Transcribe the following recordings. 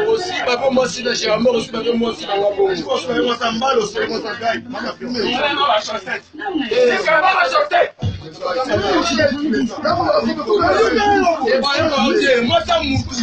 Aussi, papa, moi aussi, j'ai un mort aussi, papa, moi aussi, dans la bombe. Je pense que moi, ça m'emballe aussi, moi, ça gagne. Moi, ça fume. C'est vraiment la chaussette. C'est vraiment la chaussette. Moi, ça moutou.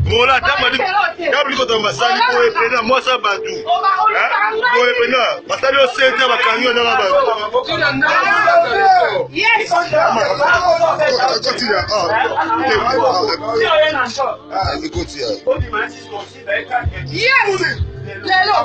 Voilà, t'as dit, t'as oublié quand on m'a sali pour épiner, moi ça bat tout. Pour épiner, parce que le CT va camion dans la base. Yes! Continue. Yes! Lelo,